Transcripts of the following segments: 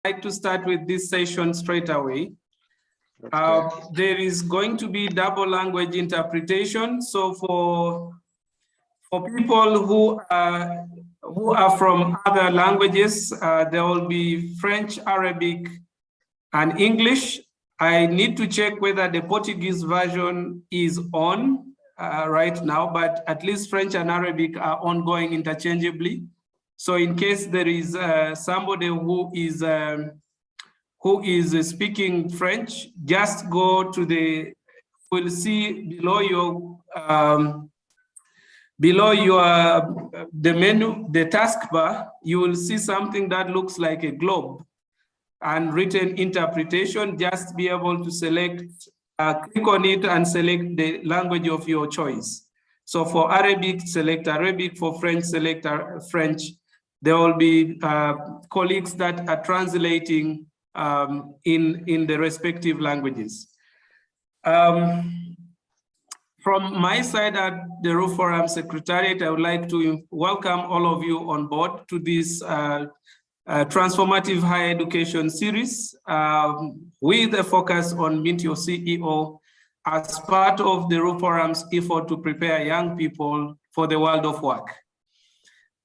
like to start with this session straight away. There is going to be double language interpretation. So for people who are from other languages, there will be French, Arabic, and English. I need to check whether the Portuguese version is on right now, but at least French and Arabic are ongoing interchangeably. So in case there is somebody who is speaking French, just go to we'll see below the menu, the taskbar, you will see something that looks like a globe and written interpretation. Just be able to select, click on it and select the language of your choice. So for Arabic, select Arabic. For French, select French. There will be colleagues that are translating in the respective languages. From my side at the Roof Forum Secretariat, I would like to welcome all of you on board to this transformative higher education series with a focus on Meet Your CEO as part of the Roof Forum's effort to prepare young people for the world of work.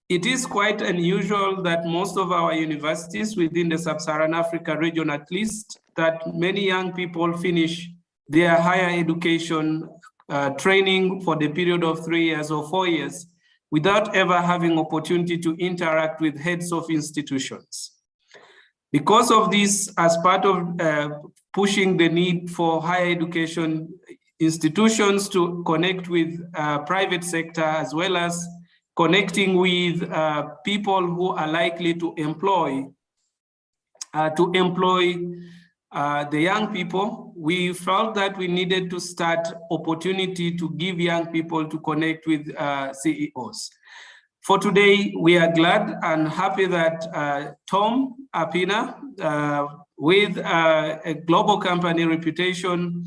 It is quite unusual that most of our universities within the Sub-Saharan Africa region, at least, that many young people finish their higher education training for the period of 3 years or 4 years without ever having opportunity to interact with heads of institutions. Because of this, as part of pushing the need for higher education institutions to connect with private sector, as well as connecting with people who are likely to employ the young people, we felt that we needed to start opportunity to give young people to connect with CEOs. For today, we are glad and happy that Tom Apina, with a global company reputation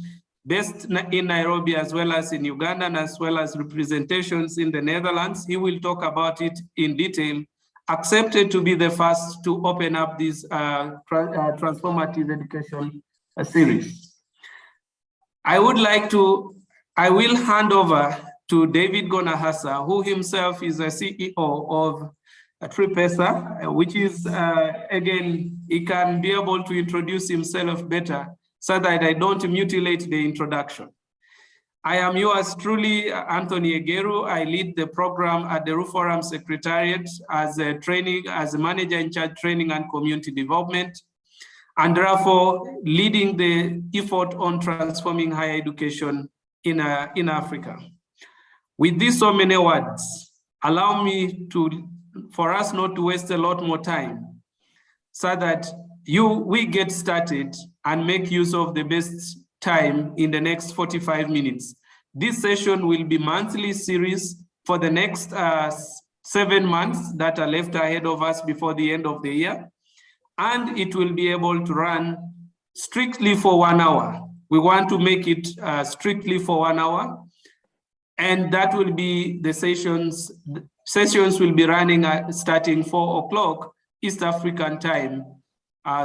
based in Nairobi as well as in Uganda, and as well as representations in the Netherlands, he will talk about it in detail, accepted to be the first to open up this transformative education series. I will hand over to David Gonahasa, who himself is a CEO of Tripesa, which is, again, he can be able to introduce himself better so that I don't mutilate the introduction. I am yours truly, Anthony Egeru. I lead the program at the Roof Forum Secretariat as a manager in charge training and community development, and therefore leading the effort on transforming higher education in Africa. With these so many words, allow me for us not to waste a lot more time so that we get started and make use of the best time in the next 45 minutes. This session will be monthly series for the next 7 months that are left ahead of us before the end of the year. And it will be able to run strictly for 1 hour. We want to make it strictly for 1 hour. And that will be the sessions. Sessions will be running starting 4 o'clock East African time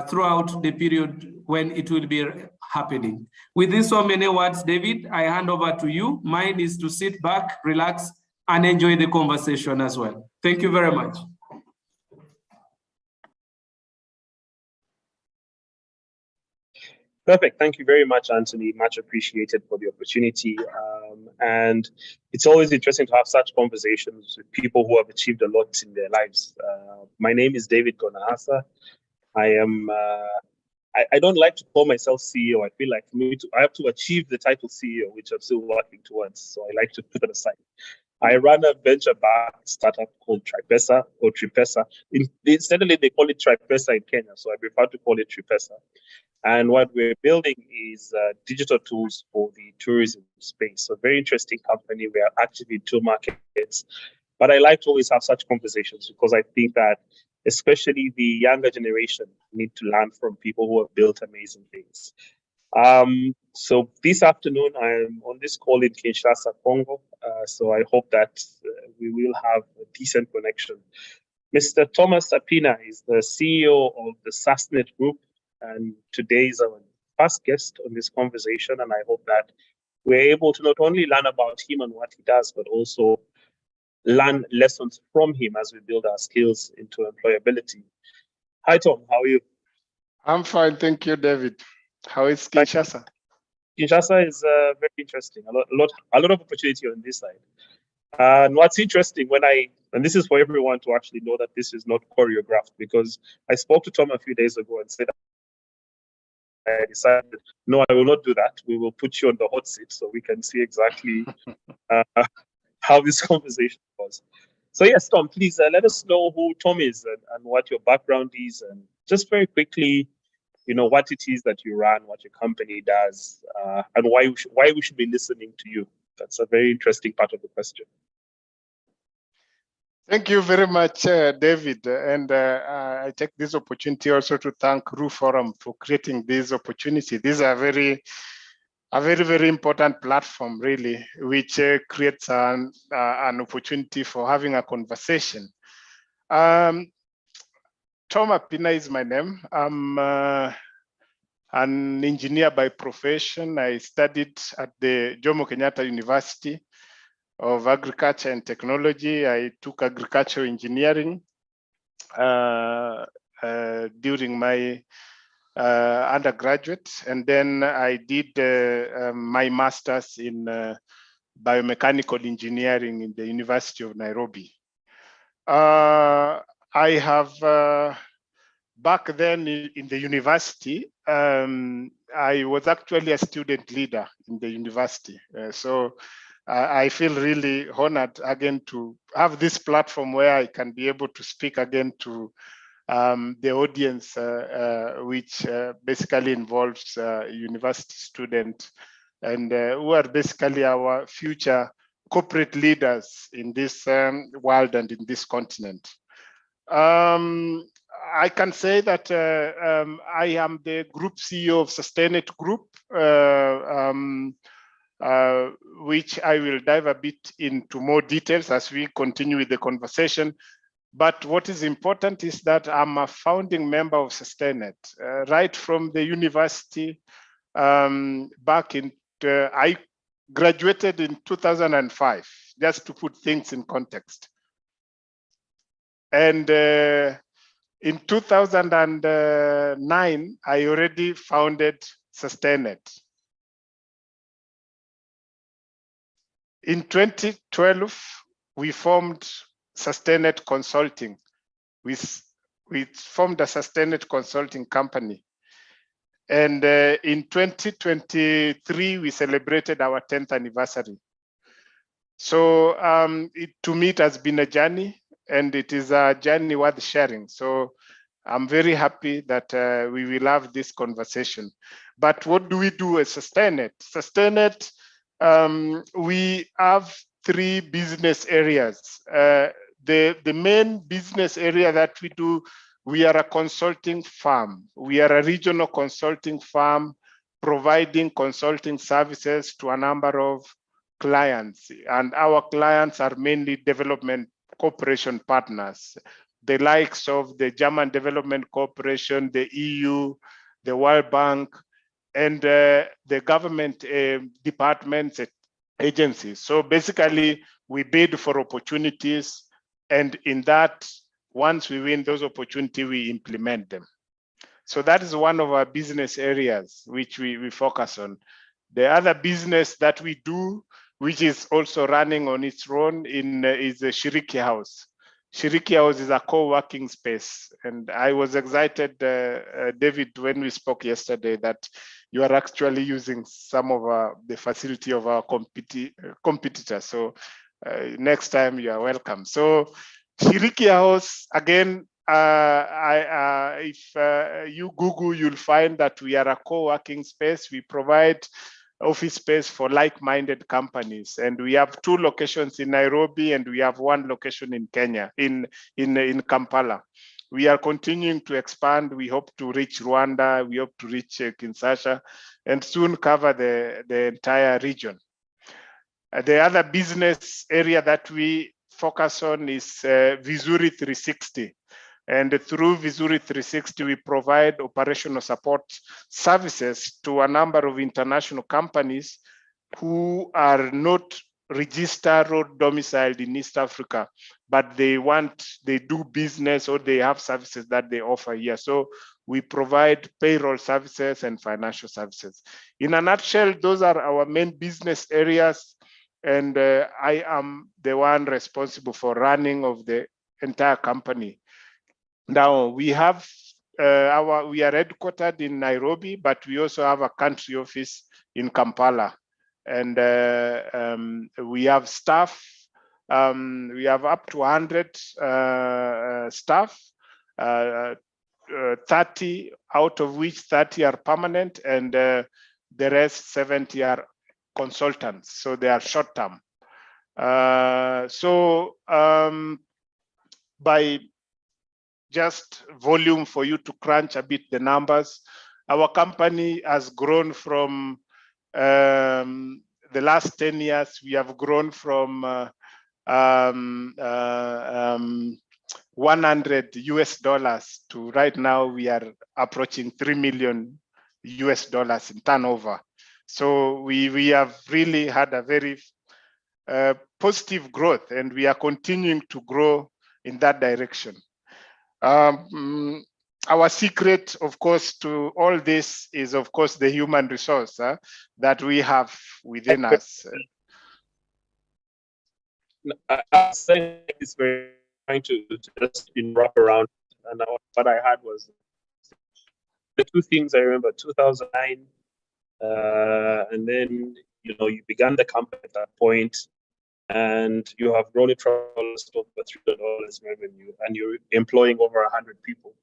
throughout the period when it will be happening. With these so many words, David, I hand over to you. Mine is to sit back, relax, and enjoy the conversation as well. Thank you very much. Perfect. Thank you very much, Anthony. Much appreciated for the opportunity. And it's always interesting to have such conversations with people who have achieved a lot in their lives. My name is David Gonahasa. I am. I don't like to call myself CEO. I feel like I have to achieve the title CEO, which I'm still working towards. So I like to put it aside. I run a venture-backed startup called Tripesa or Tripesa. Incidentally, they call it Tripesa in Kenya, so I prefer to call it Tripesa. And what we're building is digital tools for the tourism space. So very interesting company. We are active in 2 markets. But I like to always have such conversations because I think that especially the younger generation need to learn from people who have built amazing things. So this afternoon, I'm on this call in Kinshasa, Congo. So I hope that we will have a decent connection. Mr. Thomas Sapina is the CEO of the Sustainit Group, and today is our first guest on this conversation, and I hope that we're able to not only learn about him and what he does, but also learn lessons from him as we build our skills into employability. Hi, Tom. How are you? I'm fine, thank you, David. How is Kinshasa? Kinshasa is very interesting. A lot of opportunity on this side. And what's interesting and this is for everyone to actually know that this is not choreographed, because I spoke to Tom a few days ago and said, I decided, no, I will not do that. We will put you on the hot seat so we can see exactly how this conversation was. So yes, Tom, please let us know who Tom is and what your background is, and just very quickly, what it is that you run, what your company does, and why we should be listening to you. That's a very interesting part of the question. Thank you very much, David. And I take this opportunity also to thank RU Forum for creating this opportunity. These are very, very important platform, really, which creates an opportunity for having a conversation. Tom Apina is my name. I'm an engineer by profession. I studied at the Jomo Kenyatta University of Agriculture and Technology. I took agricultural engineering during my undergraduate, and then I did my master's in biomechanical engineering in the University of Nairobi. I have back then in the university, I was actually a student leader in the university. So I feel really honored again to have this platform where I can be able to speak again to the audience, which basically involves university students and who are basically our future corporate leaders in this world and in this continent. I can say that I am the group CEO of Sustainit Group, which I will dive a bit into more details as we continue with the conversation. But what is important is that I'm a founding member of Sustainit. Right from the university back in, I graduated in 2005, just to put things in context. And in 2009, I already founded Sustainit. In 2012, we formed Sustainit Consulting. We formed a Sustainit Consulting company. And in 2023, we celebrated our 10th anniversary. So to me, it has been a journey, and it is a journey worth sharing. So I'm very happy that we will have this conversation. But what do we do as Sustainit? Sustainit, we have three business areas. The main business area that we do, we are a consulting firm. We are a regional consulting firm providing consulting services to a number of clients. And our clients are mainly development cooperation partners, the likes of the German Development Corporation, the EU, the World Bank, and the government departments, agencies. So basically, we bid for opportunities, and in that, once we win those opportunities, we implement them. So that is one of our business areas which we focus on. The other business that we do, which is also running on its own, is the Shiriki House. Shiriki House is a co-working space, and I was excited, David, when we spoke yesterday, that you are actually using some of the facility of our competitors. So next time you are welcome. So Shiriki House, again, if you Google, you'll find that we are a co-working space. We provide office space for like-minded companies, and we have 2 locations in Nairobi, and we have 1 location in Kenya, in Kampala. We are continuing to expand. We hope to reach Rwanda. We hope to reach Kinshasa, and soon cover the entire region. The other business area that we focus on is Vizuri 360. And through Vizuri 360, we provide operational support services to a number of international companies who are not registered or domiciled in East Africa, but they do business or they have services that they offer here. So we provide payroll services and financial services. In a nutshell, those are our main business areas. And I am the one responsible for running of the entire company. Now we have we are headquartered in Nairobi, but we also have a country office in Kampala, and we have staff. We have up to 100 staff, 30 out of which 30 are permanent, and the rest 70 are consultants. So they are short term. By just volume for you to crunch a bit the numbers, our company has grown from the last 10 years. We have grown from $100 to right now we are approaching $3 million in turnover. So we have really had a very positive growth, and we are continuing to grow in that direction. Our secret, of course, to all this is, of course, the human resource that we have within us. I think it's very trying to just wrap around, and what I had was the two things I remember: 2009, and then you began the company at that point, and you have grown it from almost over $3 revenue, and you're employing over 100 people.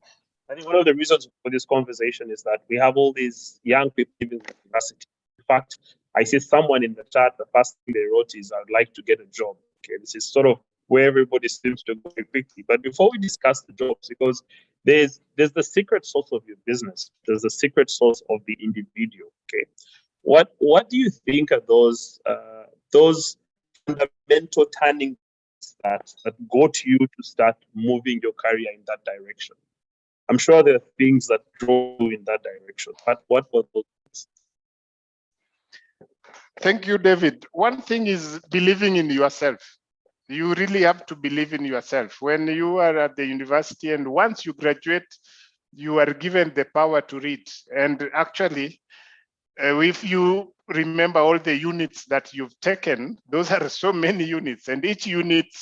I think one of the reasons for this conversation is that we have all these young people in the university. In fact, I see someone in the chat, the first thing they wrote is, "I'd like to get a job." Okay, this is sort of where everybody seems to go quickly. But before we discuss the jobs, because there's the secret sauce of your business, there's the secret sauce of the individual. Okay, what do you think are those fundamental turning that got you to start moving your career in that direction? I'm sure there are things that drove you in that direction, but what were those things? Thank you, David. One thing is believing in yourself. You really have to believe in yourself. When you are at the university and once you graduate, you are given the power to read. And actually, if you remember all the units that you've taken, those are so many units, and each unit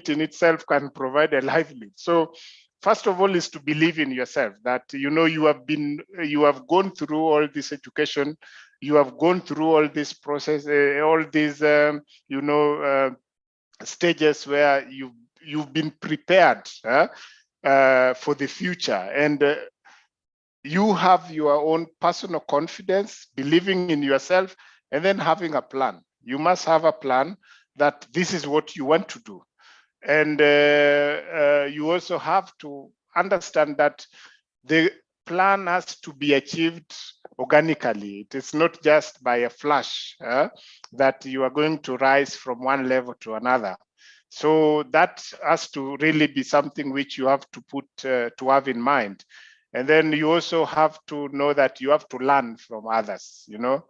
in itself can provide a livelihood. So first of all is to believe in yourself, that you have gone through all this education, you have gone through all this process, all these stages where you've been prepared for the future, and you have your own personal confidence, believing in yourself, and then having a plan. You must have a plan that this is what you want to do. And you also have to understand that the plan has to be achieved organically. It is not just by a flash that you are going to rise from one level to another. So that has to really be something which you have to have in mind. And then you also have to know that you have to learn from others. You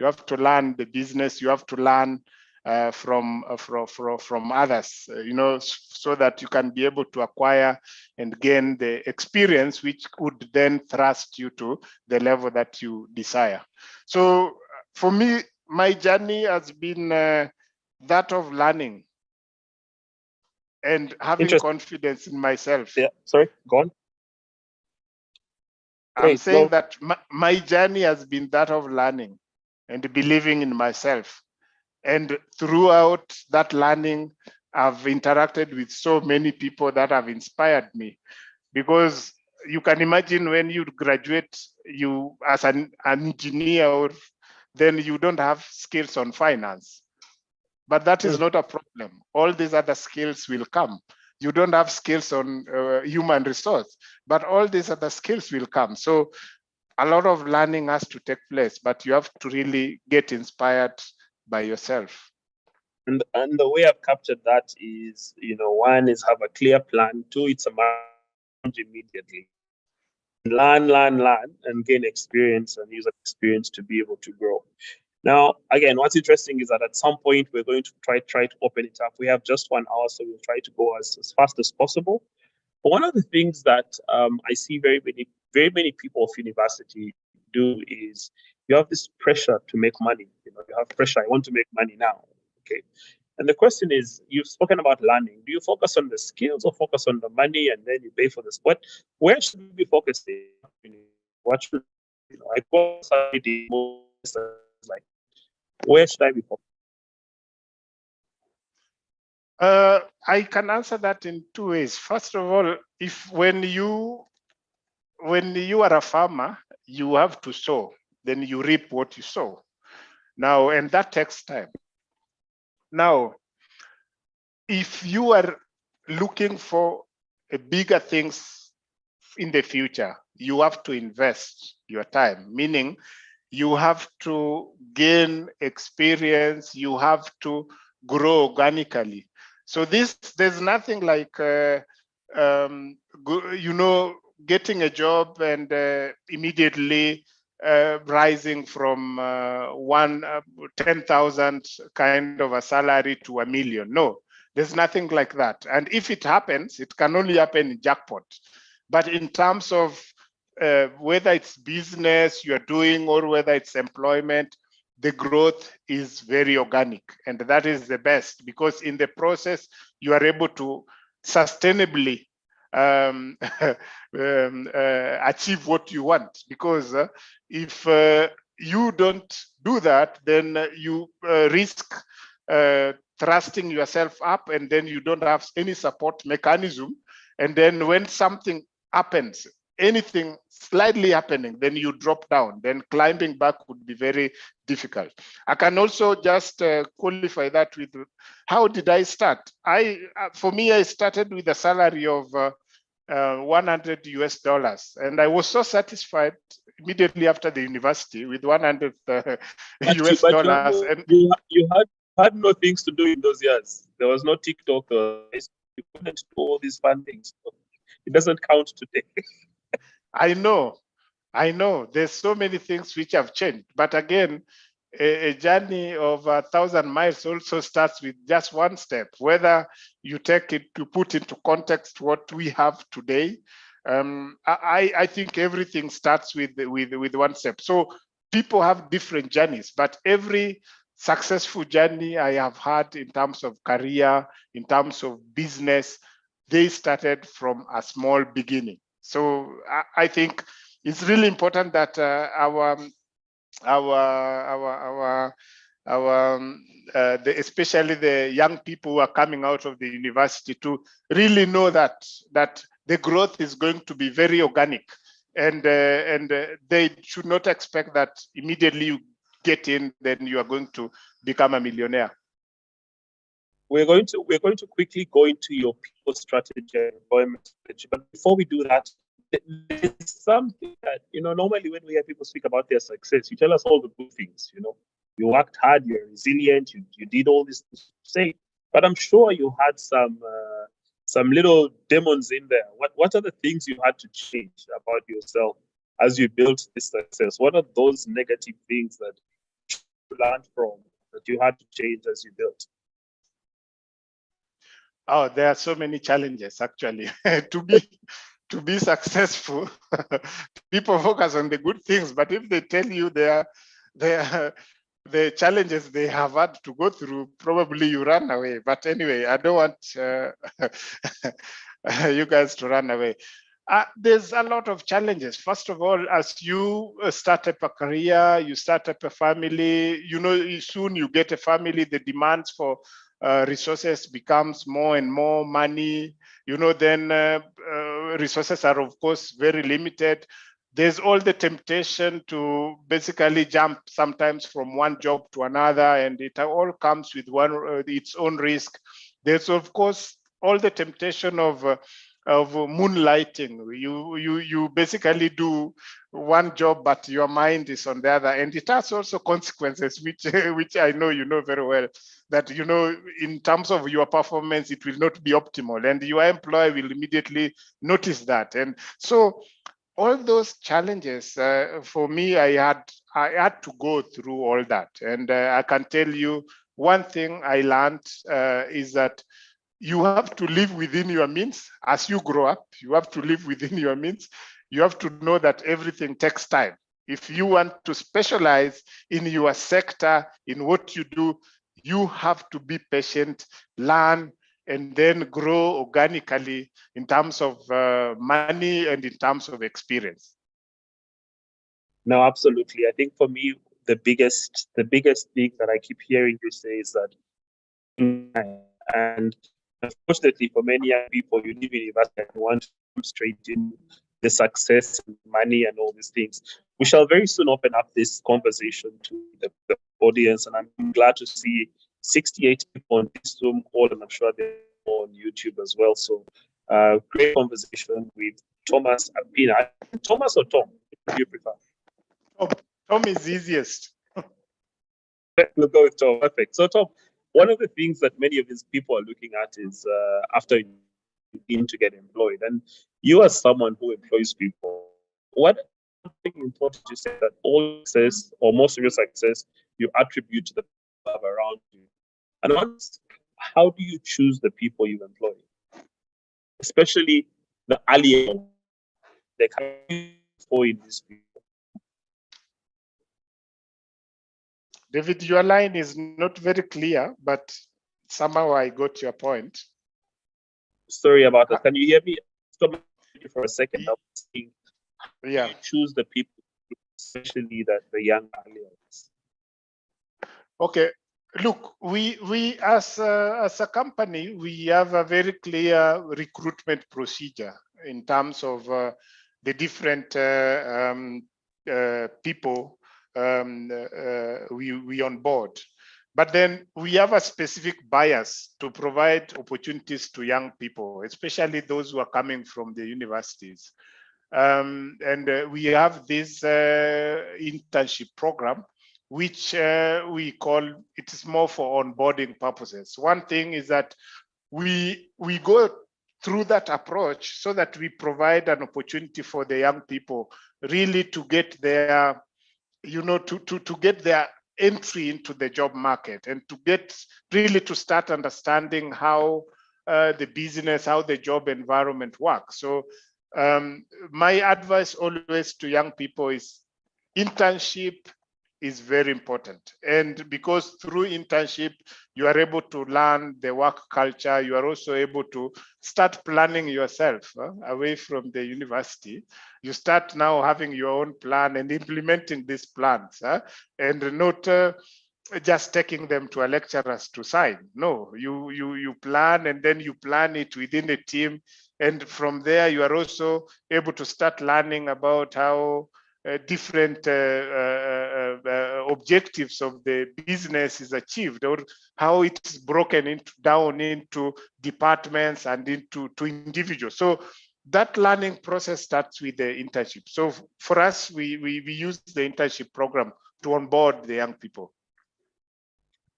have to learn the business. You have to learn from others. So that you can be able to acquire and gain the experience, which would then thrust you to the level that you desire. So for me, my journey has been that of learning and having confidence in myself. Yeah, sorry, go on. I'm saying that my journey has been that of learning and believing in myself. And throughout that learning, I've interacted with so many people that have inspired me. Because you can imagine when you graduate, you as an engineer, then you don't have skills on finance. But that is not a problem. All these other skills will come. You don't have skills on human resource, but all these other skills will come. So a lot of learning has to take place, but you have to really get inspired by yourself. And the way I've captured that is, one is have a clear plan. Two, it's a manage immediately. Learn, and gain experience and use that experience to be able to grow. Now, again, what's interesting is that at some point we're going to try to open it up. We have just 1 hour, so we'll try to go as fast as possible. But one of the things that I see very many people of university do is you have this pressure to make money. You have pressure. I want to make money now. Okay. And the question is, you've spoken about learning. Do you focus on the skills or focus on the money and then you pay for this? Where should we be focusing? What should I go like? Where should I be focused? I can answer that in two ways. First of all, when you are a farmer, you have to sow, then you reap what you sow. Now, and that takes time. Now, if you are looking for bigger things in the future, you have to invest your time, meaning you have to gain experience, you have to grow organically. So there's nothing like, getting a job and immediately rising from 10,000 kind of a salary to $1 million. No, there's nothing like that. And if it happens, it can only happen in jackpot. But in terms of whether it's business you're doing or whether it's employment, the growth is very organic. And that is the best, because in the process, you are able to sustainably achieve what you want. Because if you don't do that, then you risk thrusting yourself up, and then you don't have any support mechanism. And then when something happens, anything slightly happening, then you drop down. Then climbing back would be very difficult. I can also just qualify that with how did I start? For me, I started with a salary of $100 US, and I was so satisfied immediately after the university with $100 US. And you had no things to do in those years. There was no TikTok. You couldn't do all these fun things. So it doesn't count today. I know. There's so many things which have changed. But again, a journey of 1,000 miles also starts with just one step. Whether you take it to put into context what we have today, I think everything starts with one step. So people have different journeys, but every successful journey I have had in terms of career, in terms of business, they started from a small beginning. So I think it's really important that especially the young people who are coming out of the university to really know that the growth is going to be very organic, and they should not expect that immediately you get in, then you are going to become a millionaire. We're going to quickly go into your people strategy and employment strategy. But before we do that, there's something that, normally when we hear people speak about their success, you tell us all the good things. You worked hard, you're resilient, you did all these things to say. But I'm sure you had some little demons in there. What are the things you had to change about yourself as you built this success? What are those negative things that you learned from, that you had to change as you built? Oh, there are so many challenges, actually. To be successful, people focus on the good things, but if they tell you the challenges they have had to go through, probably you run away. But anyway, I don't want you guys to run away. There's a lot of challenges. First of all, as you start up a career, you start up a family, soon you get a family, the demands for resources becomes more and more money, then resources are of course very limited. There's all the temptation to basically jump sometimes from one job to another, and it all comes with its own risk. There's of course all the temptation of moonlighting. You basically do one job, but your mind is on the other. And it has also consequences, which I know you know very well, that, you know, in terms of your performance, it will not be optimal. And your employer will immediately notice that. And so all those challenges, for me, I had to go through all that. And I can tell you one thing I learned is that you have to live within your means. As you grow up, you have to live within your means. You have to know that everything takes time. If you want to specialize in your sector, in what you do, you have to be patient, learn, and then grow organically in terms of money and in terms of experience. No, absolutely. I think for me, the biggest thing that I keep hearing you say is that, and unfortunately for many young people, you leave university and want to come straight in the success and money and all these things. We shall very soon open up this conversation to the audience, and I'm glad to see 68 people on this Zoom call, and I'm sure they're on YouTube as well. So great conversation with Thomas Apina. Thomas or Tom? What do you prefer? Tom is easiest. We'll go with Tom. Perfect. So Tom, one of the things that many of these people are looking at is after you begin to get employed, and you are someone who employs people. What thing important you say that all success or most of your success you attribute to the people around you? And how do you choose the people you employ, especially the early, like how do you employ these people? David, your line is not very clear, but somehow I got your point. Sorry about that. Can you hear me? Stop for a second. Yeah. You choose the people, especially the young allies. Okay. Look, we as a company, we have a very clear recruitment procedure in terms of the different people we onboard. But then we have a specific bias to provide opportunities to young people, especially those who are coming from the universities. And we have this internship program, which we call, it is more for onboarding purposes. One thing is that we go through that approach so that we provide an opportunity for the young people really to get their, to get their entry into the job market and to get really to start understanding how the business, how the job environment works. So my advice always to young people is internship is very important. And because through internship, you are able to learn the work culture, you are also able to start planning yourself away from the university. You start now having your own plan and implementing these plans and not just taking them to a lecturers to sign. No, you plan, and then you plan it within a team. And from there, you are also able to start learning about how different objectives of the business is achieved, or how it's broken down into departments and into individuals. So that learning process starts with the internship. So for us, we use the internship program to onboard the young people.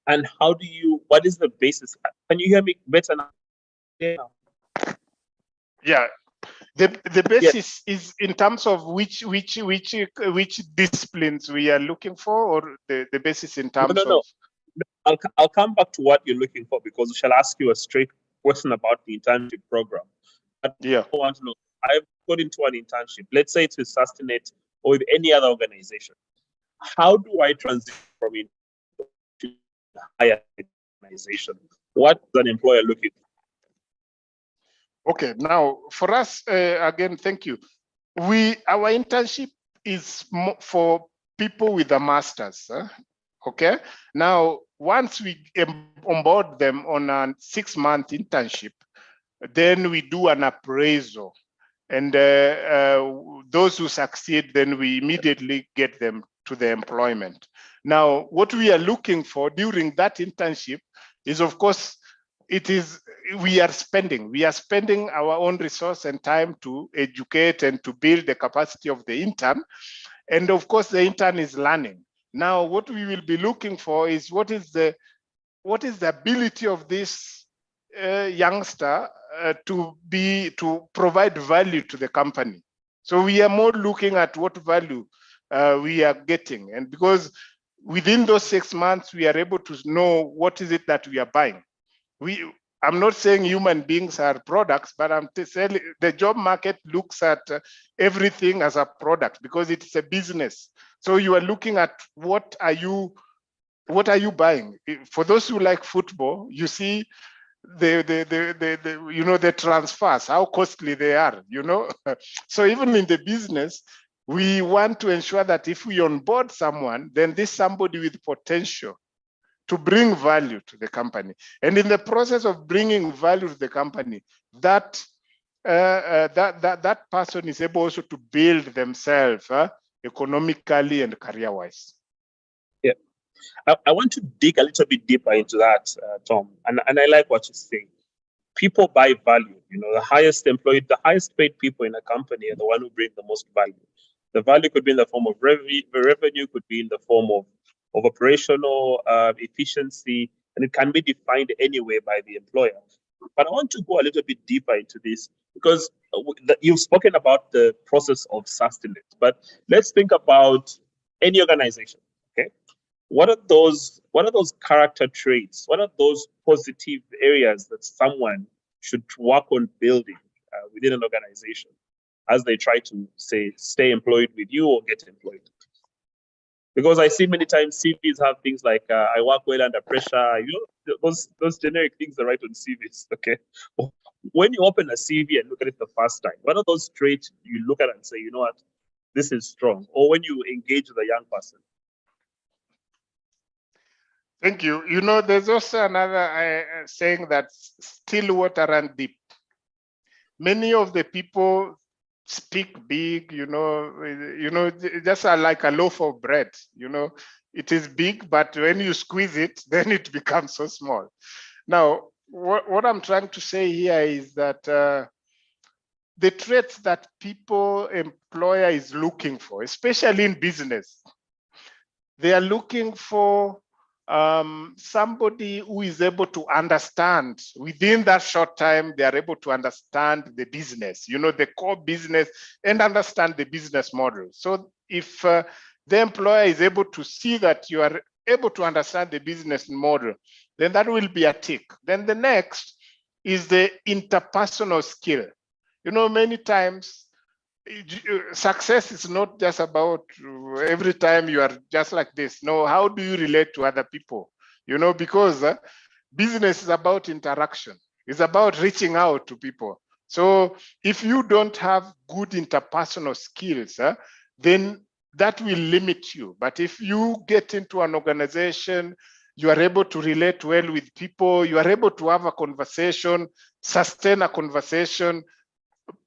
And what is the basis? Can you hear me better now? Yeah. The basis is in terms of which disciplines we are looking for, or the basis in terms of. I'll come back to what you're looking for, because we shall ask you a straight question about the internship program. But yeah, I want to know, I've got into an internship. Let's say it's with Sustainit or with any other organization. How do I transition from it to a higher organization? What is an employer looking for? Okay, now for us, again, thank you. Our internship is for people with a master's. Okay, now once we onboard them on a 6-month internship, then we do an appraisal, and those who succeed, then we immediately get them to the employment. Now, what we are looking for during that internship is, of course, we are spending our own resource and time to educate and to build the capacity of the intern. And of course, the intern is learning. Now, what we will be looking for is what is the ability of this youngster to provide value to the company. So we are more looking at what value we are getting, and because within those 6 months we are able to know what is it that we are buying. I'm not saying human beings are products, but I'm saying the job market looks at everything as a product because it's a business. So you are looking at what are you buying? For those who like football, you see the transfers, how costly they are, So even in the business, we want to ensure that if we onboard someone, then this somebody with potential to bring value to the company. And in the process of bringing value to the company, that person is able also to build themselves economically and career-wise. Yeah, I want to dig a little bit deeper into that, Tom, and I like what you're saying. People buy value. The highest employed, the highest paid people in a company are the one who bring the most value. The value could be in the form of revenue, could be in the form of operational efficiency, and it can be defined anyway by the employer. But I want to go a little bit deeper into this because you've spoken about the process of Sustainit, but let's think about any organization. Okay, what are those character traits? What are those positive areas that someone should work on building within an organization as they try to stay employed with you or get employed? Because I see many times CVs have things like I work well under pressure. Those generic things are right on CVs. Okay, when you open a CV and look at it the first time, what are those traits you look at and say, you know what, this is strong? Or when you engage with a young person. Thank you. There's also another saying that still water runs deep. Many of the people speak big, just like a loaf of bread, it is big, but when you squeeze it, then it becomes so small. Now, what I'm trying to say here is that the traits that employer is looking for, especially in business, they are looking for somebody who is able to understand within that short time, they are able to understand the business, the core business, and understand the business model. So if the employer is able to see that you are able to understand the business model, then that will be a tick. Then the next is the interpersonal skill. Many times success is not just about every time you are just like this. No, how do you relate to other people? Because business is about interaction. It's about reaching out to people. So if you don't have good interpersonal skills, then that will limit you. But if you get into an organization, you are able to relate well with people, you are able to have a conversation, sustain a conversation,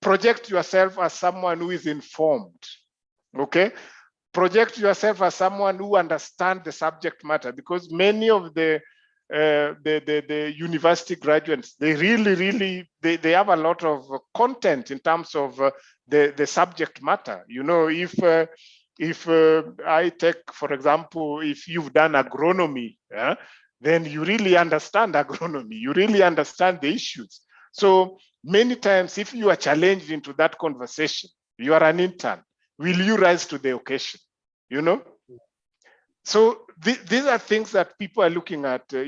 project yourself as someone who is informed, okay? Project yourself as someone who understands the subject matter, because many of the university graduates, they really they have a lot of content in terms of the subject matter. If I take, for example, if you've done agronomy, then you really understand agronomy, you really understand the issues. So many times, if you are challenged into that conversation, you are an intern, will you rise to the occasion? So these are things that people are looking at, the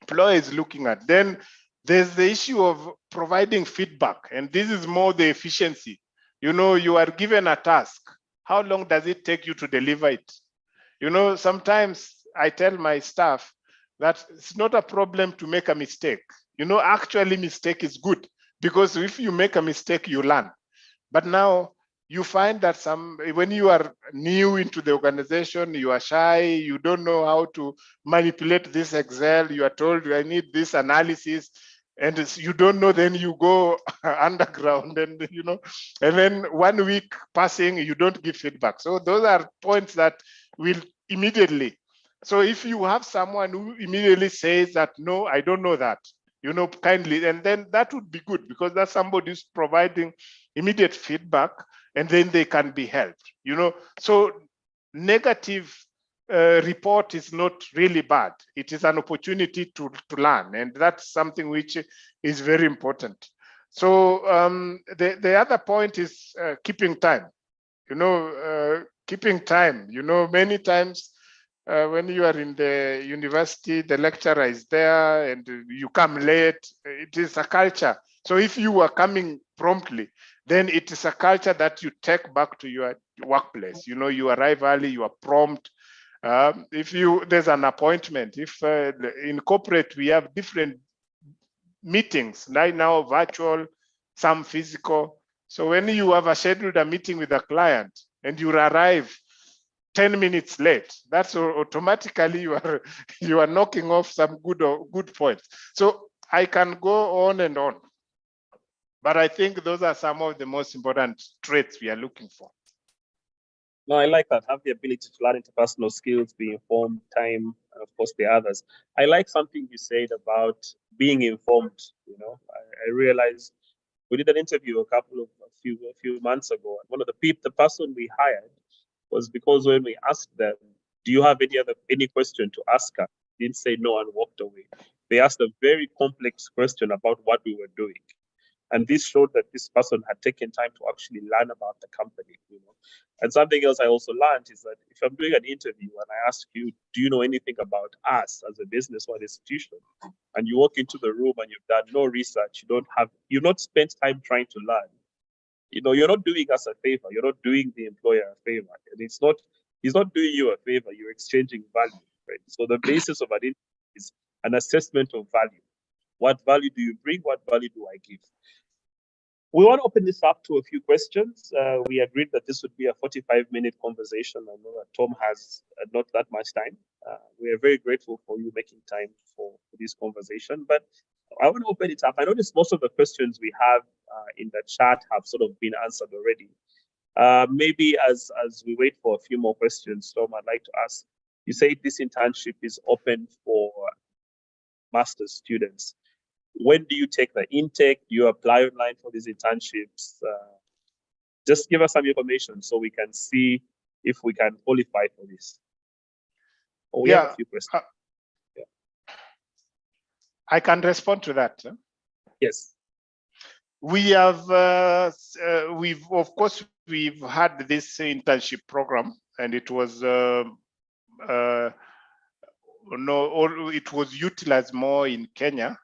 employer is looking at. Then there's the issue of providing feedback, and this is more the efficiency. You are given a task. How long does it take you to deliver it? Sometimes I tell my staff that it's not a problem to make a mistake. Actually mistake is good, because if you make a mistake, you learn. But now you find that when you are new into the organization, you are shy, you don't know how to manipulate this Excel, you are told I need this analysis, and you don't know, then you go underground, and and then 1 week passing, you don't give feedback. So those are points that will immediately. So if you have someone who immediately says that, no, I don't know that, kindly, and then that would be good, because that's somebody who's providing immediate feedback, and then they can be helped. So negative report is not really bad. It is an opportunity to learn, and that's something which is very important. So the other point is keeping time. Keeping time. Many times when you are in the university, the lecturer is there and you come late. It is a culture. So if you are coming promptly, then it is a culture that you take back to your workplace. You arrive early, you are prompt. If there's an appointment, if in corporate we have different meetings right now, virtual, some physical. So when you have a scheduled a meeting with a client and you arrive 10 minutes late, that's automatically you are knocking off some good points. So I can go on and on, but I think those are some of the most important traits we are looking for. No, I like that. Have the ability to learn interpersonal skills, be informed, time, and of course the others. I like something you said about being informed. I realized we did an interview a few months ago, and one of the person we hired was because when we asked them, "Do you have any question to ask us?" They didn't say no and walked away. They asked a very complex question about what we were doing. And this showed that this person had taken time to actually learn about the company. And something else I also learned is that if I'm doing an interview and I ask you, do you know anything about us as a business or an institution? And you walk into the room and you've done no research, you've not spent time trying to learn. You're not doing us a favor. You're not doing the employer a favor. And he's not doing you a favor. You're exchanging value, right? So the basis of an interview is an assessment of value. What value do you bring? What value do I give? We want to open this up to a few questions. We agreed that this would be a 45-minute conversation. I know that Tom has not that much time. We are very grateful for you making time for this conversation, but I want to open it up. I noticed most of the questions we have in the chat have sort of been answered already. Maybe as we wait for a few more questions, Tom, I'd like to ask, you say this internship is open for master's students. When do you take the intake? Do you apply online for these internships? Just give us some information so we can see if we can qualify for this. We have a few questions. I can respond to that. Yes. We have, we've had this internship program, and it was it was utilized more in Kenya.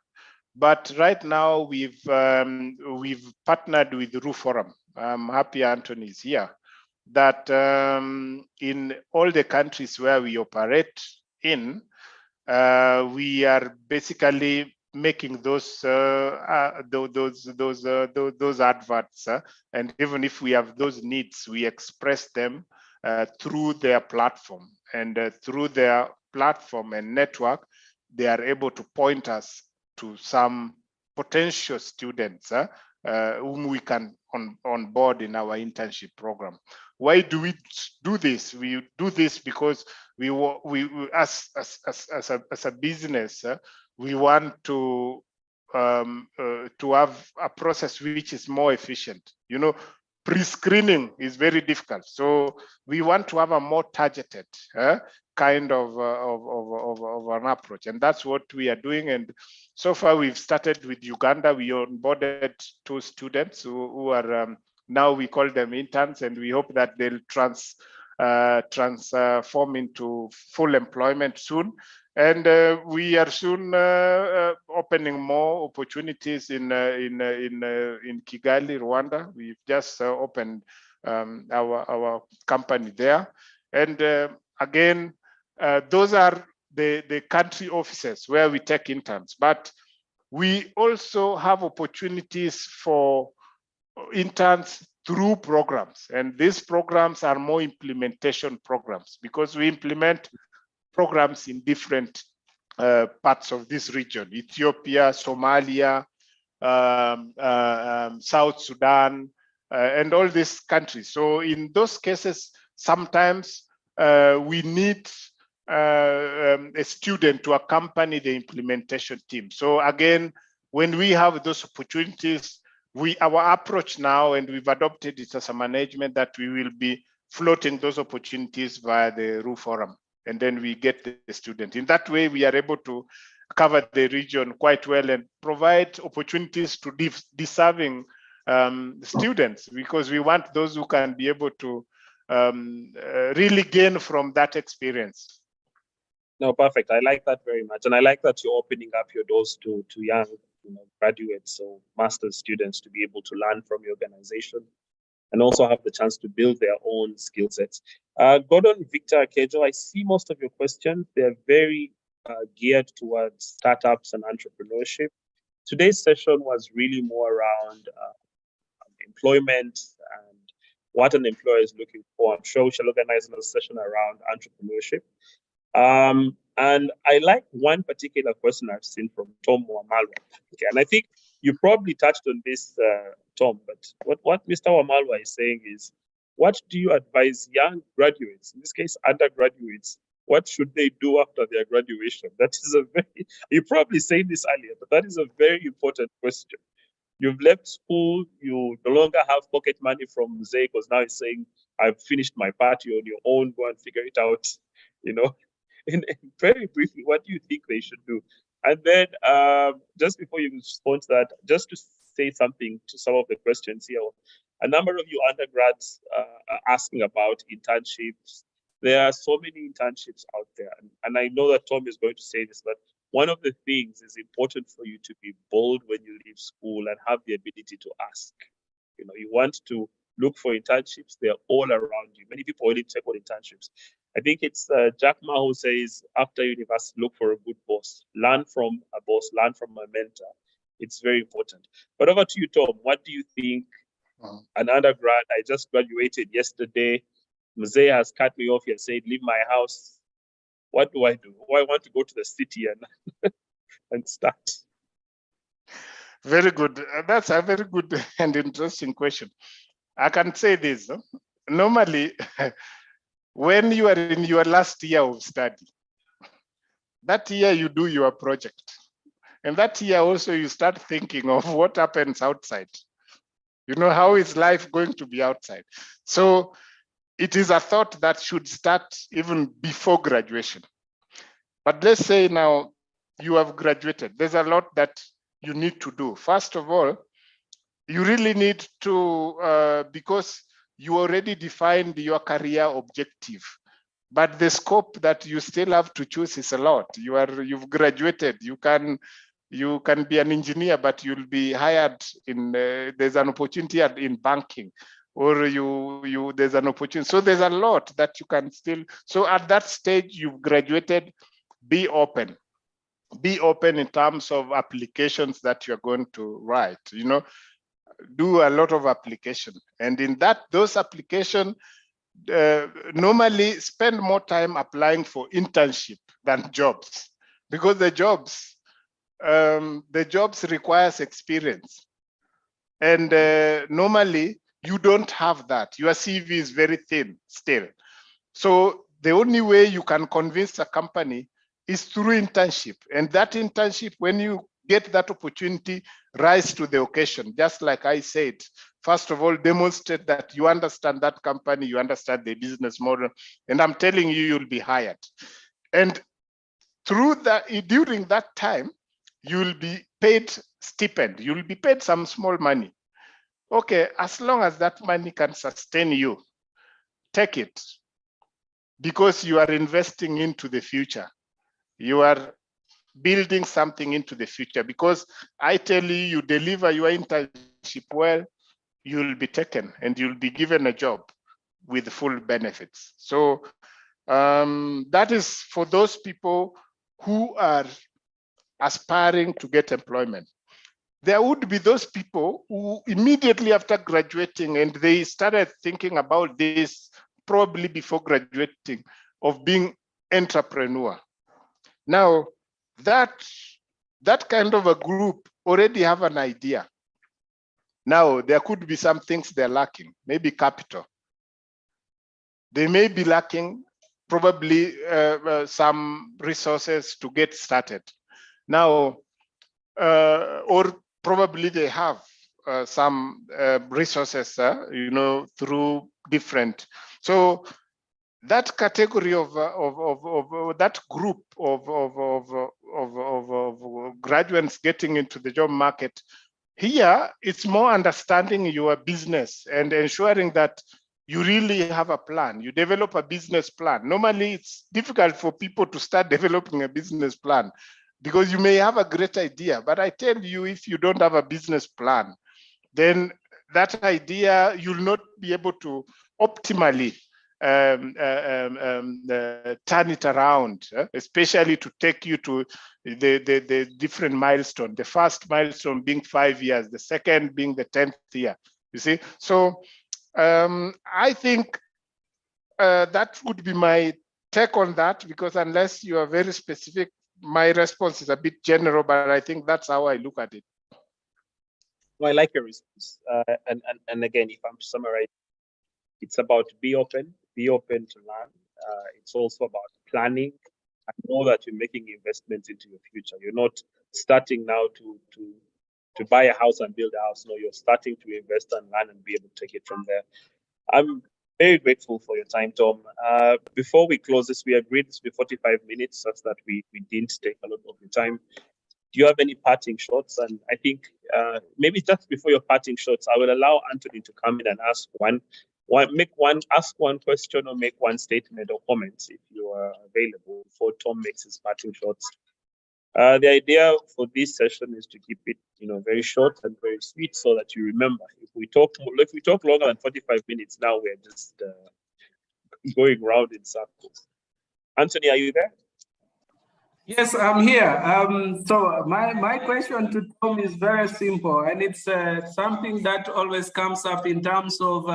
But right now we've partnered with RU Forum. I'm happy Anthony is here. That in all the countries where we operate in, we are basically making those adverts, and even if we have those needs, we express them through their platform, and through their platform and network, they are able to point us to some potential students whom we can onboard in our internship program. Why do we do this? We do this because we as a business, we want to have a process which is more efficient. Pre-screening is very difficult, so we want to have a more targeted kind of an approach, and that's what we are doing. And so far, we've started with Uganda. We onboarded 2 students who are now we call them interns, and we hope that they'll transform into full employment soon. And we are soon opening more opportunities in Kigali, Rwanda. We've just opened our company there. And again, those are the country offices where we take interns. But we also have opportunities for interns through programs. And these programs are more implementation programs, because we implement programs in different parts of this region: Ethiopia, Somalia, South Sudan, and all these countries. So in those cases, sometimes we need a student to accompany the implementation team. So again, when we have those opportunities, our approach now, and we've adopted it as a management, that we will be floating those opportunities via the RU forum, and then we get the student. In that way, we are able to cover the region quite well and provide opportunities to deserving students, because we want those who can be able to really gain from that experience. No, perfect. I like that very much, and I like that you're opening up your doors to young, graduates or master's students to be able to learn from your organization, and also have the chance to build their own skill sets. Gordon, Victor, Kejo, I see most of your questions. They're very geared towards startups and entrepreneurship. Today's session was really more around employment and what an employer is looking for. I'm sure we shall organize another session around entrepreneurship. And I like one particular question I've seen from Tom Wamalwa. Okay, and I think you probably touched on this, Tom, but what Mr. Wamalwa is saying is, what do you advise young graduates, in this case, undergraduates, what should they do after their graduation? That is a very, you probably said this earlier, but that is a very important question. You've left school, you no longer have pocket money from Mzee, because now he's saying, I've finished my party on your own, go and figure it out, And very briefly, what do you think they should do? And then just before you respond to that, just to say something to some of the questions here. A number of you undergrads are asking about internships. There are so many internships out there. And I know that Tom is going to say this, but one of the things is important for you to be bold when you leave school and have the ability to ask. You want to look for internships. They're all around you. Many people only check on internships. I think it's Jack Ma who says, after university, look for a good boss. Learn from a boss, learn from a mentor. It's very important. But over to you, Tom. What do you think? An undergrad, I just graduated yesterday. Mzee has cut me off and said, leave my house. What do I do? Oh, I want to go to the city and start. Very good. That's a very good and interesting question. I can say this. Normally, when you are in your last year of study, that year you do your project. And that year also you start thinking of what happens outside. How is life going to be outside? So it is a thought that should start even before graduation. But let's say now you have graduated. There's a lot that you need to do. First of all, you really need to, because you already defined your career objective, but the scope that you still have to choose is a lot. You've graduated. You can be an engineer, but you'll be hired in. There's an opportunity in banking, or there's an opportunity. So there's a lot that you can still. So at that stage, you've graduated. Be open. Be open in terms of applications that you're going to write. Do a lot of application, and in those application, normally spend more time applying for internship than jobs, because the jobs requires experience, and normally you don't have that. Your CV is very thin still. So the only way you can convince a company is through internship, and that internship, when you get that opportunity, rise to the occasion. Just like I said, first of all, demonstrate that you understand that company, you understand the business model, and I'm telling you, you'll be hired. And through that, during that time, you'll be paid stipend. You'll be paid some small money. Okay, as long as that money can sustain you, take it, because you are investing into the future. You are building something into the future, because I tell you, you deliver your internship well, you'll be taken and you'll be given a job with full benefits. So that is for those people who are aspiring to get employment. There would be those people who immediately after graduating, and they started thinking about this probably before graduating, of being entrepreneur. Now, that kind of a group already have an idea. Now, there could be some things they're lacking, maybe capital. They may be lacking probably some resources to get started. Now, or probably they have some resources, through different. So that category of that group of graduates getting into the job market, here it's more understanding your business and ensuring that you really have a plan. You develop a business plan. Normally, it's difficult for people to start developing a business plan because you may have a great idea, but I tell you, if you don't have a business plan, then that idea, you'll not be able to optimally turn it around, especially to take you to the different milestone. The first milestone being 5 years, the second being the 10th year. You see, so I think that would be my take on that, because unless you are very specific, my response is a bit general, but I think that's how I look at it. Well, I like your response. And again, if I'm to summarize, it's about be open to learn. It's also about planning and know that you're making investments into your future. You're not starting now to buy a house and build a house. No, you're starting to invest and learn and be able to take it from there. I'm very grateful for your time, Tom. Before we close this, we agreed this will be 45 minutes, such that we didn't take a lot of your time. Do you have any parting shots? And I think maybe just before your parting shots, I will allow Anthony to come in and ask ask one question or make one statement or comment if you are available before Tom makes his parting shots. The idea for this session is to keep it, very short and very sweet, so that you remember. If we talk longer than 45 minutes, now we're just going round in circles. Anthony, are you there? Yes, I'm here. So my question to Tom is very simple, and it's something that always comes up in terms of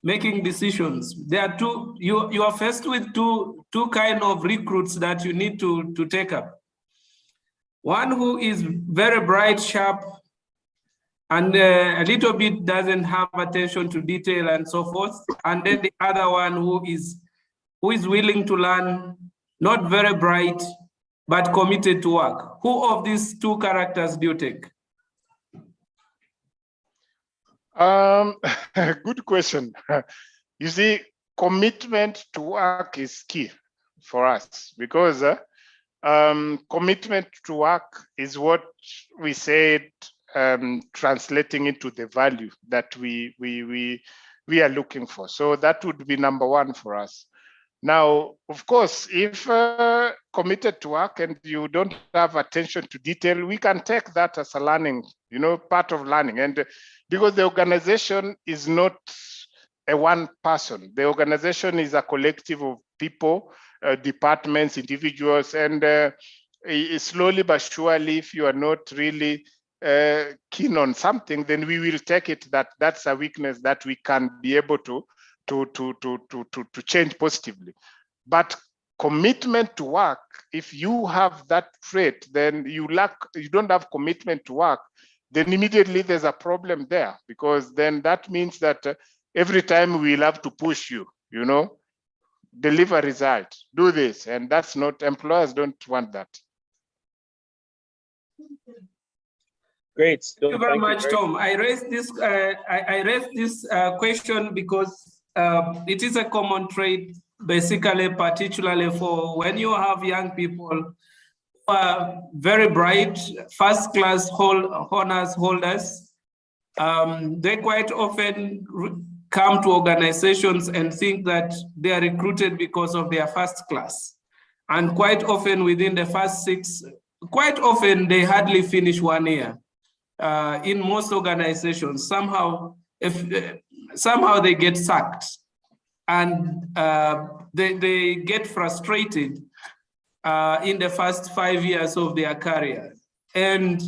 making decisions. There are two. You are faced with two kind of recruits that you need to take up. One who is very bright, sharp, and a little bit doesn't have attention to detail and so forth, and then the other one who is willing to learn, not very bright, but committed to work. Who of these two characters do you take? Good question. You see, commitment to work is key for us, because commitment to work is what we said, translating into the value that we are looking for. So that would be number one for us. Now, of course, if committed to work and you don't have attention to detail, we can take that as a learning, part of learning. And because the organization is not a one person, the organization is a collective of people, departments, individuals, and slowly but surely, if you are not really keen on something, then we will take it that that's a weakness that we can be able to change positively. But commitment to work, if you have that trait, then you don't have commitment to work, then immediately there's a problem there, because then that means that every time we'll have to push you, deliver result, do this, and that's not, employers don't want that. Great. Thank you very much, Tom. I raised this question because it is a common trait, basically, particularly for when you have young people who are very bright, first-class honors holders. They quite often come to organizations and think that they are recruited because of their first class. And quite often within the first 6, quite often they hardly finish 1 year. In most organizations, somehow they get sacked, and they get frustrated in the first 5 years of their career, and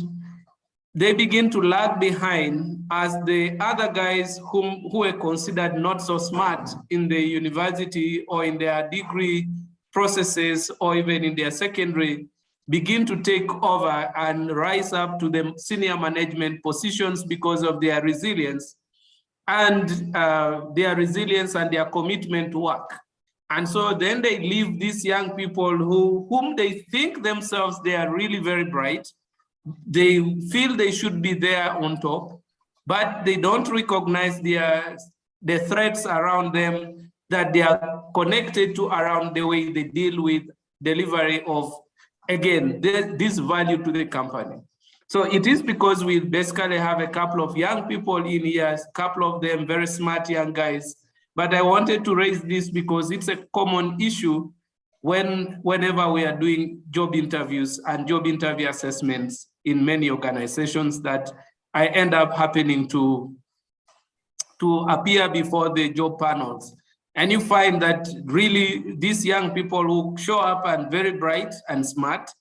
they begin to lag behind as the other guys who are considered not so smart in the university or in their degree processes or even in their secondary begin to take over and rise up to the senior management positions because of their resilience and their commitment to work. And so then they leave these young people whom they think themselves they are really very bright. They feel they should be there on top, but they don't recognize the threats around them that they are connected to around the way they deal with delivery of, again, this value to the company. So it is because we basically have a couple of young people in here, a couple of them very smart young guys. But I wanted to raise this because it's a common issue whenever we are doing job interviews and job interview assessments in many organizations that I end up happening to appear before the job panels. And you find that really these young people who show up and very bright and smart,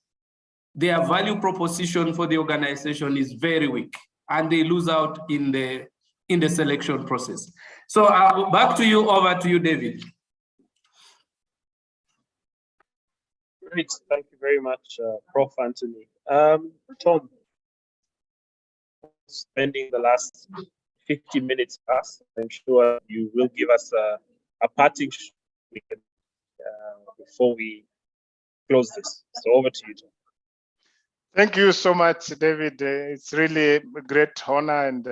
their value proposition for the organization is very weak, and they lose out in the selection process. So back to you, over to you, David. Great, thank you very much, Prof. Anthony. Tom, spending the last 50 minutes past, I'm sure you will give us a parting before we close this. So over to you, Tom. Thank you so much, David. It's really a great honor, and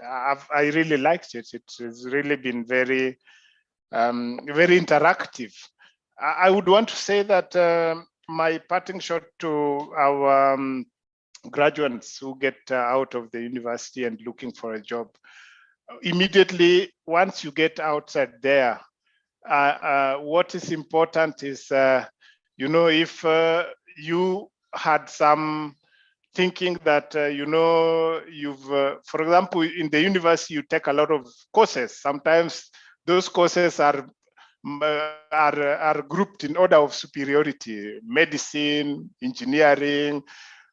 I really liked it. It's really been very, very interactive. I would want to say that my parting shot to our graduates who get out of the university and looking for a job, immediately once you get outside there, what is important is, you know, if you had some thinking that, you know, you've, for example, in the university, you take a lot of courses. Sometimes those courses are grouped in order of superiority: medicine, engineering,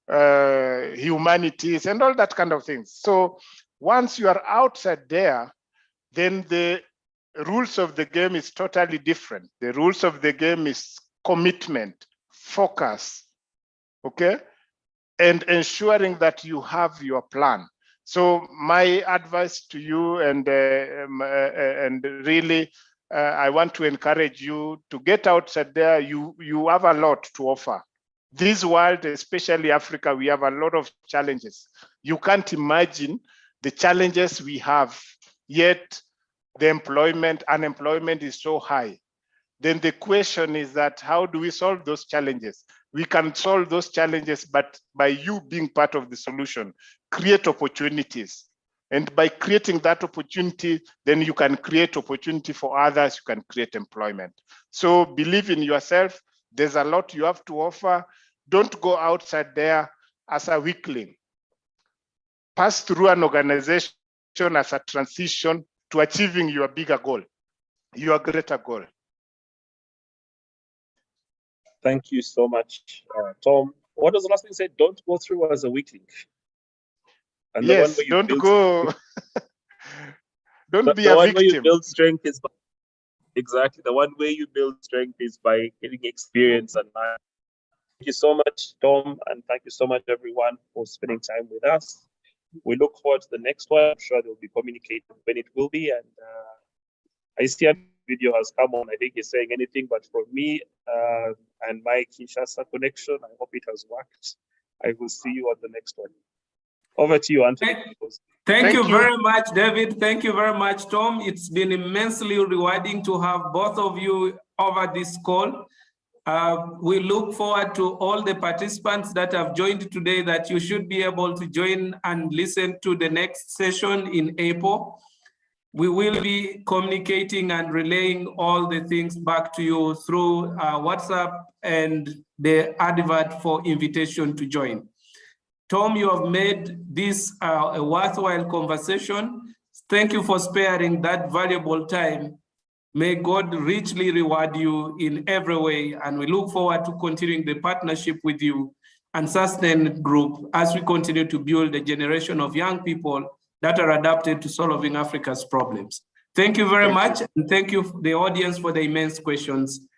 humanities, and all that kind of things. So once you are outside there, then the rules of the game is totally different. The rules of the game is commitment, focus, okay, and ensuring that you have your plan. So my advice to you, and really, I want to encourage you to get outside there. You have a lot to offer. This world, especially Africa, we have a lot of challenges. You can't imagine the challenges we have, yet the unemployment is so high. Then the question is that how do we solve those challenges? We can solve those challenges, but by you being part of the solution, create opportunities. And by creating that opportunity, then you can create opportunity for others, you can create employment. So believe in yourself. There's a lot you have to offer. Don't go outside there as a weakling. Pass through an organization as a transition to achieving your bigger goal, your greater goal. Thank you so much, Tom. What was the last thing you said? Don't go through as a weakling. And yes, don't go. Don't be a victim. The one way you build strength is by, exactly, the one way you build strength is by getting experience and learning. Thank you so much, Tom, and thank you so much, everyone, for spending time with us. We look forward to the next one. I'm sure they'll be communicated when it will be. And I see a video has come on. I think he's saying anything, but for me and my Kinshasa connection, I hope it has worked. I will see you on the next one. Over to you, Anthony. Thank you very much, David. Thank you very much, Tom. It's been immensely rewarding to have both of you over this call. We look forward to all the participants that have joined today, that you should be able to join and listen to the next session in April. We will be communicating and relaying all the things back to you through WhatsApp and the advert for invitation to join. Tom, you have made this a worthwhile conversation. Thank you for sparing that valuable time. May God richly reward you in every way, and we look forward to continuing the partnership with you and Sustainit Group as we continue to build a generation of young people that are adapted to solving Africa's problems. Thank you very much, and thank you, the audience, for the immense questions.